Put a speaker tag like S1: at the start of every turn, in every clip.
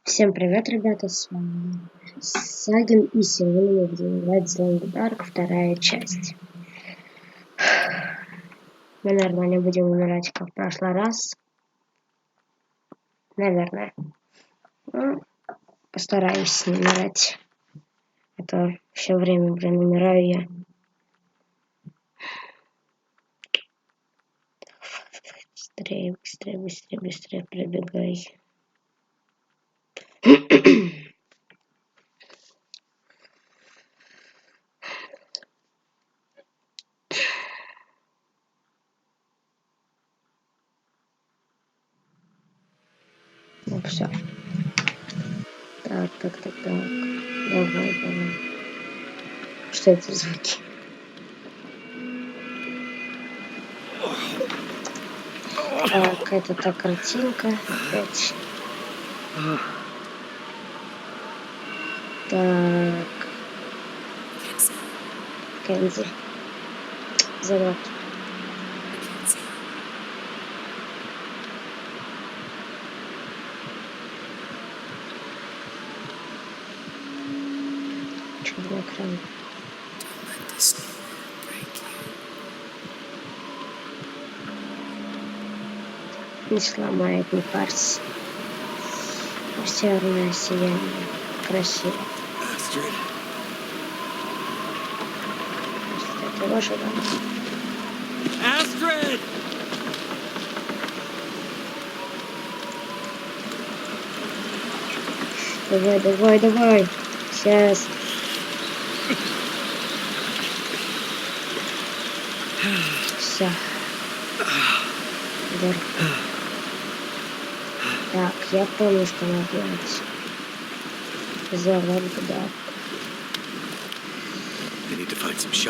S1: Всем привет, ребята, с вами Сагин, и сегодня мы будем играть в Long Dark, вторая часть. Мы, наверное, не будем умирать, как в прошлый раз. Наверное. Ну, постараюсь не умирать. Это все время, блин, умираю я. Быстрее, быстрее, быстрее, быстрее пробегай. Ну, все. Так. Давай. Что это за звуки? Так, это та картинка опять. Так. Кэнди. Завод. Черный экран. Не сломает, не парься. Северное сияние. Красиво. Это ваша, да?
S2: Astrid!
S1: Давай. Сейчас. Все. Так, я помню, что надо делать. Завод, да.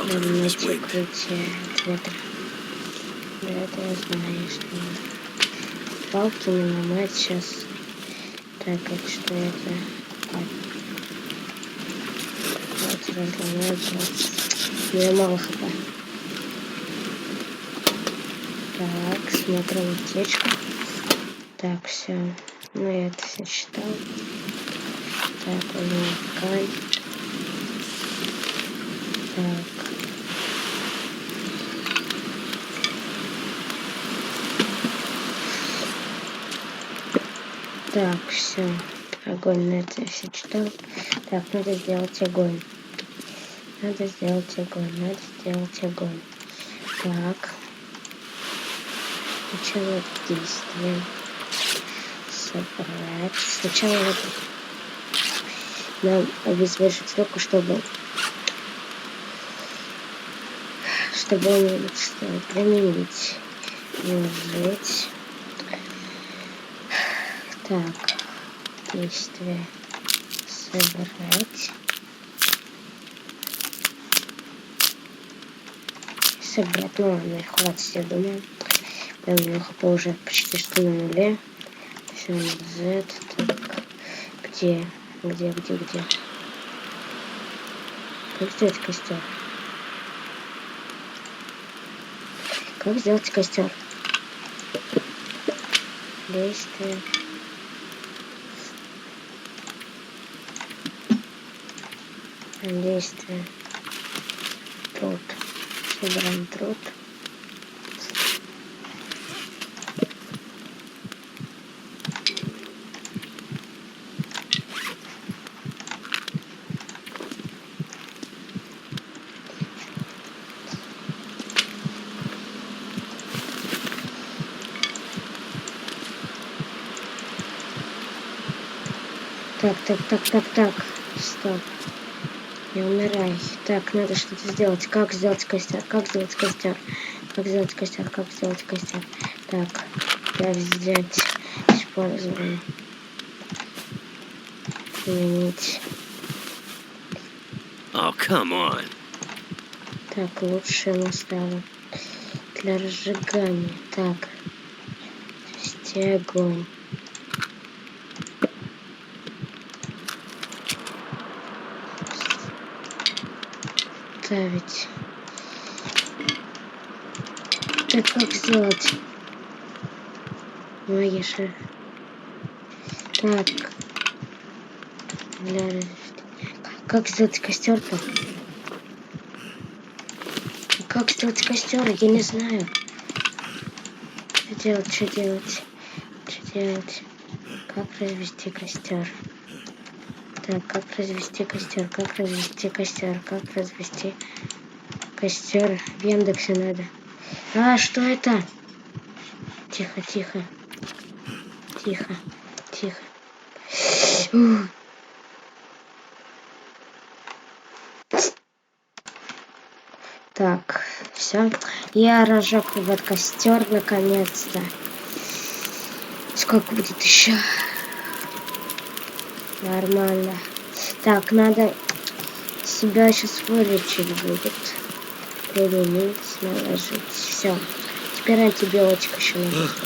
S1: Надо найти укрытие ответа. Да, это я знаю, что палки не ломать сейчас. Так, это что это? Вот, разломать. Мне мало хп. Так, смотрим аптечку. Так, все. Ну, я это все читал. Так, ткань. Так, все. Огонь, на это я все читал. Так, надо сделать огонь. Так. Сначала действие. Собрать. Сначала нам обезврежить столько, чтобы он применить. Ложить. Так. Действие. Собрать. Ну ладно, хватит, я думаю. У меня хп уже почти что на нуле. Все, Z. Так. Где? Как сделать костер? Действие. Труд. Собираем труд. Так. Стоп. Не умирай. Так, надо что-то сделать. Как сделать костер? Так, я взять. Используем. Применить.
S2: Oh, come on.
S1: Так, лучше настало. Для разжигания. Так. Вести огонь. Ставить. Так, как сделать? Мои же. Так. Как сделать костер-то? Как сделать костер? Я не знаю. Что делать? Что делать? Что делать? Как развести костер? Так, как развести костер? Как развести костер? Как развести костер? В Яндексе надо. А, что это? Тихо, тихо. Тихо, тихо. Ух. Так, все. Я разжег вот костер наконец-то. Сколько будет еще? Нормально. Так, надо себя сейчас вылечить будет. Применить, наложить. Все. Теперь антибиотик еще надо сделать.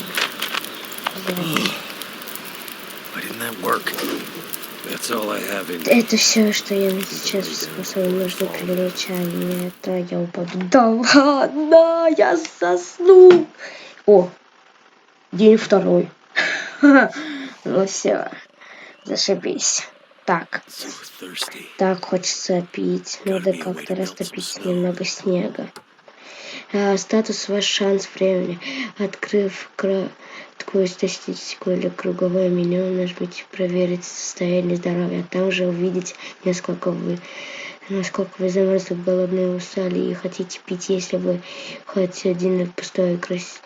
S1: Это все, что я сейчас способен. Нужно привлечь, а нет, я упаду. Да ладно, я засну. О, день второй. Ну все, зашибись. Так, хочется пить. Надо как-то растопить немного снега. Статус ваш шанс времени. Открыв краткую статистику или круговое меню, нажмите проверить состояние здоровья. Также увидеть, насколько вы замерзли, голодные, устали и хотите пить. Если вы хоть один пустой красивый,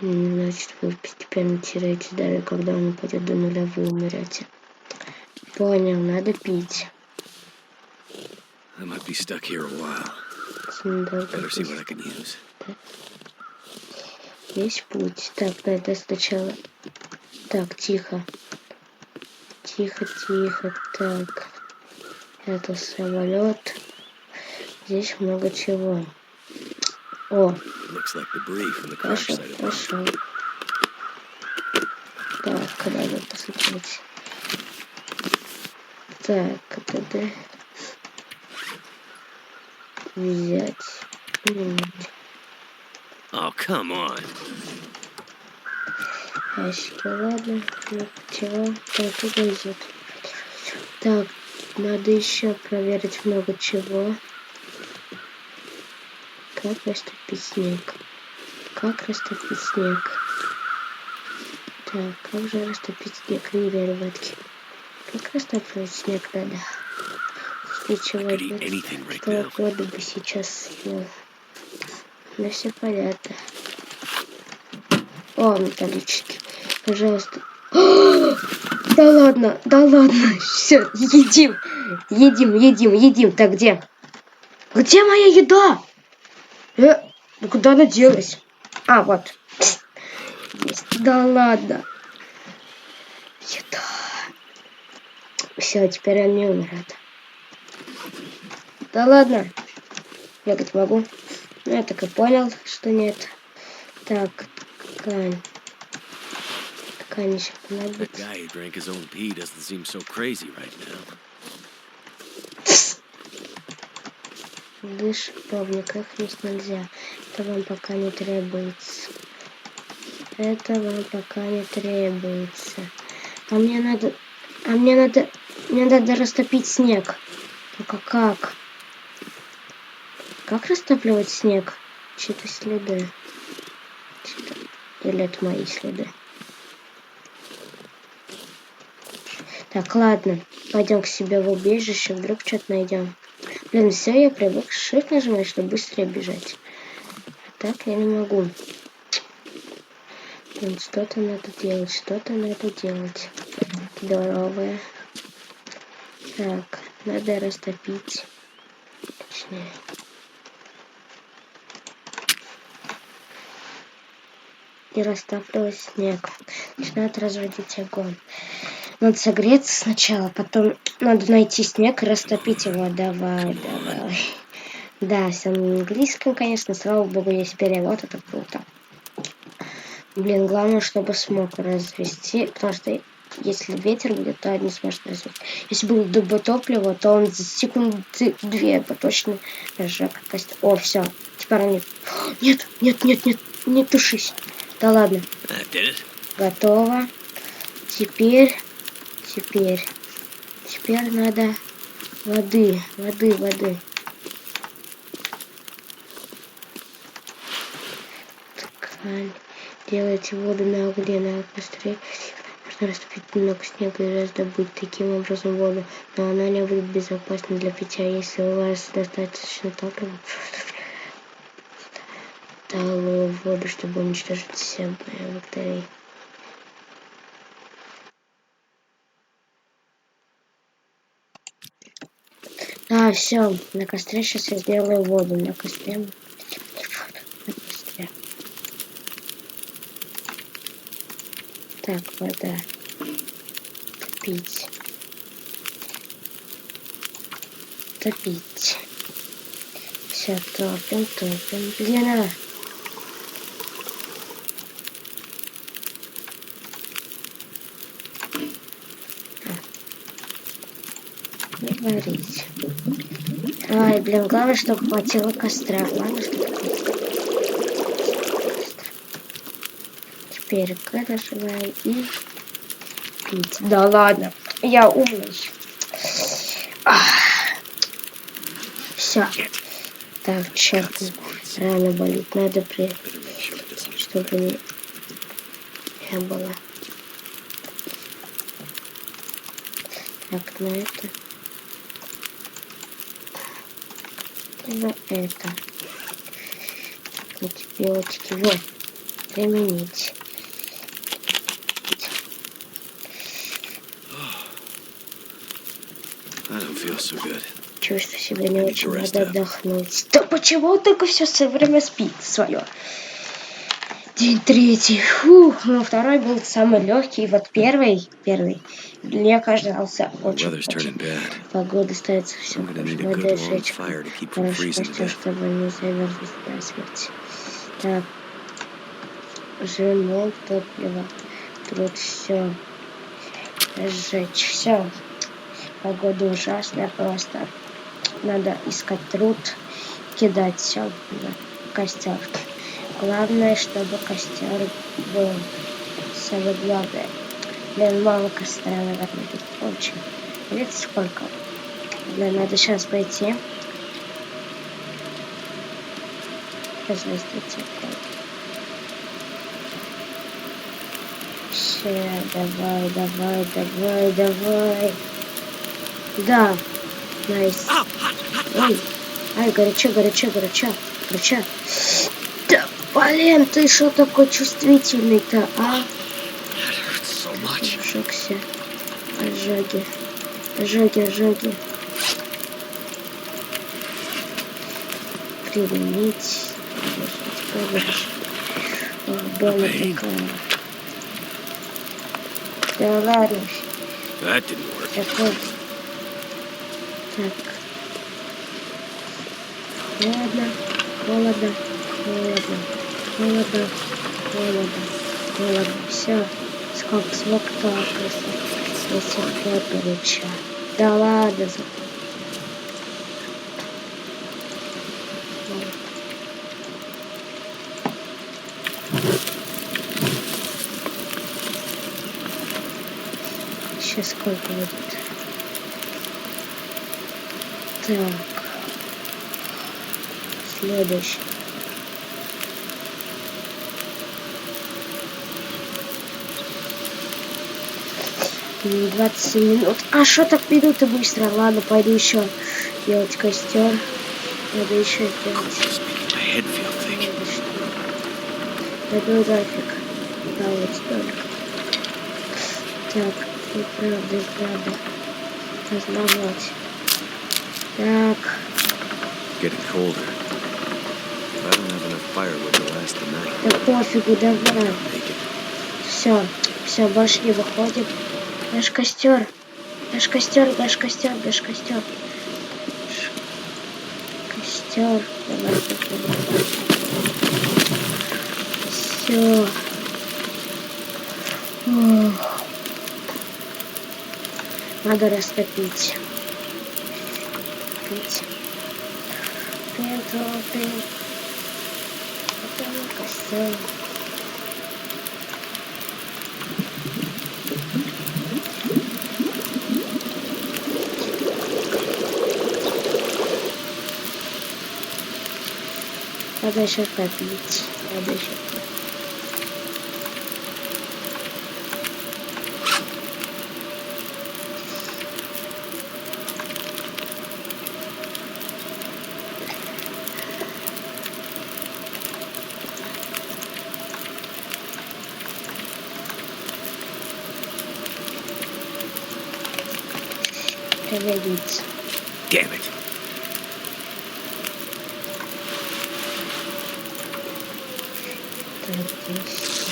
S1: значит вы постепенно теряете здоровье. Когда он упадет до нуля, вы умрете. Понял, надо пить. Есть путь. Так, надо сначала. Так, тихо. Тихо, тихо. Так. Это самолет. Здесь много чего. О. Пошел, пошел. Так, надо посмотреть. Так, это да. Взять.
S2: Oh, come on.
S1: Ящики, ладно. Ну, чего? Так, тут идет. Так, надо еще проверить много чего. Как растопить снег? Как растопить снег? Так, как же растопить снег? Не верю, батки. Как растапливать снег надо? Для чего? Этого года бы сейчас съел. Ну все понятно. О, металлический. Пожалуйста. Да ладно, да ладно. Все, едим. Так, где? Где моя еда? Ну куда она делась? А, вот. Есть. Да ладно. Еда. Все, теперь они умрут. Да ладно. Бегать могу. Ну, я так и понял, что нет. Так, ткань. Ткань еще понадобится. Дышь, пробник, их есть нельзя. Это вам пока не требуется. А мне надо растопить снег. Только как? Как растапливать снег? Чьи-то следы. Или это мои следы? Так, ладно. Пойдем к себе в убежище, вдруг что-то найдем. Блин, все, я привык shift нажимать, чтобы быстрее бежать. А так я не могу. Блин, что-то надо делать. Здоровое. Так, надо растопить. Точнее. И растапливать снег. Начинает разводить огонь. Надо согреться сначала, потом надо найти снег и растопить его. Давай. Да, все на английском, конечно. Слава богу, есть перевод, это круто. Блин, главное, чтобы смог развести, потому что если ветер будет, то не сможет развести. Если будет дуботопливо, то он за секунды 2 бы точно разжег костер. О, все. Теперь они... Нет, не тушись. Да ладно. Готово. Теперь Теперь надо воды. Ткань. Делайте воду на угле, на костре. Можно растопить немного снега и раздобыть таким образом воду, но она не будет безопасна для питья, если у вас достаточно топлива. Талую воду, чтобы уничтожить все бактерии. А, все, на костре сейчас я сделаю воду. На костре. Так, вода. Топить. Все, топим. Лена. Не варить. Ай, блин, главное, чтобы хватило костра. Главное, чтобы хватило костра. Теперь заживаем и пить. Да ладно, я умный. Все. Так, черт, рана болит. Надо чтобы не было. Так, на это. На это. Антибиотики. Вот. Применить. Чувствую себя не очень, надо отдохнуть. Да почему только все время спит свое? День третий. Фух, ну второй был самый легкий. Вот первый мне казался очень. Погода становится все хуже. Надо сжечь хороший костер, чтобы не замерзнуть до смерти. Так. Жмем топливо. Труд, все. Сжечь. Все. Погода ужасная просто. Надо искать труд, кидать все на костер. Главное, чтобы костер был. Самое главное. Блин, мало костра, наверное, тут очень. Видите, сколько? Блин, надо сейчас пойти. Разместить. Все, давай. Да. Найс. Ой. Ай, горячо. Да, блин, ты что такой чувствительный-то, а? Ожегся. Ожоги. Применить. Ох, дома такая. Да ладно. Такой. Так. Холодно. Все. Сколько только. До сих пор горячо. Да ладно. Сейчас сколько будет? Так. Следующий. — 27 минут. А что так минуты быстро? Ладно, пойду еще делать костер. Надо еще сделать. Пойду нафиг. Да, вот столько. Так, и правда. Познавать. Так. Да пофигу, давай. Все, больше не выходит. Наш костер. Костер. Костер. Давай. Все. Надо растопить. Костер. Надо еще попить. Надо еще. Проверить.
S2: Damn it.
S1: Так, здесь.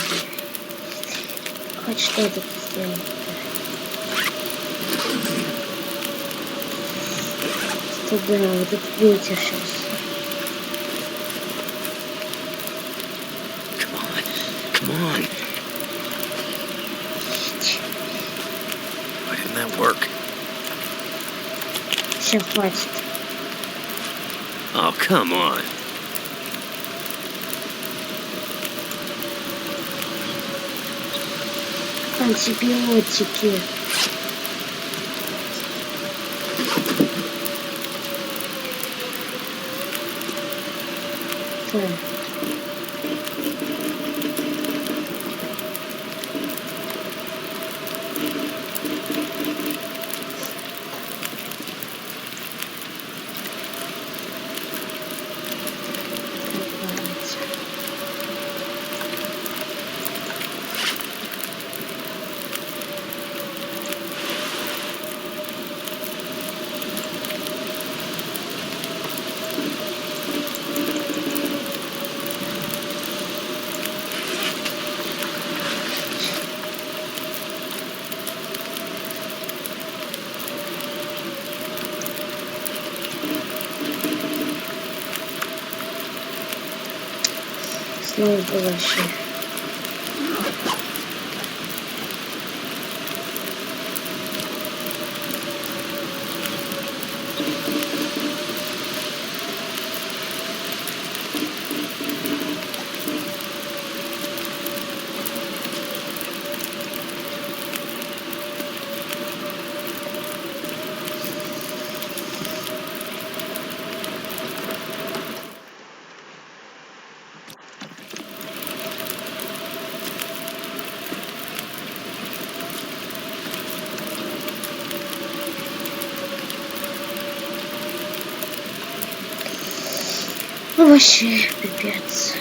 S1: Хоть что-то сделать. Туда, вот этот ветер сейчас.
S2: Come on. Come on. Why didn't that work?
S1: Все, хватит.
S2: Oh, come on.
S1: Антибиотики. Так. Снова вообще. Ну, вообще, пипец.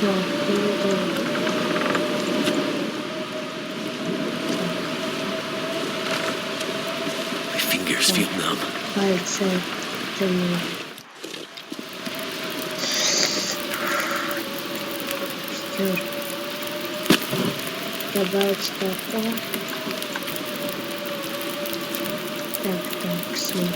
S1: Так, ну да.
S2: My fingers feel numb.
S1: Пальцы. Тяну. Стер. Добавить такого. Так, смотри.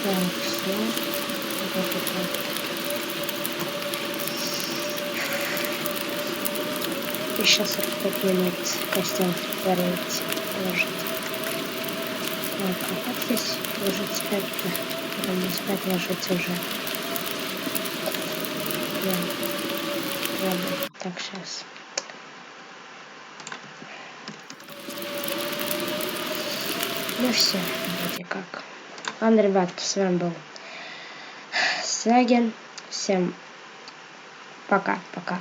S1: Так, все. Вот это. И сейчас 45 минут костюм варить ложить. Так, а как здесь ложить спать-то? Потом не спать ложиться уже. Да. Ладно, так, сейчас. Ну все, вроде как. Ладно, ребят, с вами был Сагин. Всем пока-пока.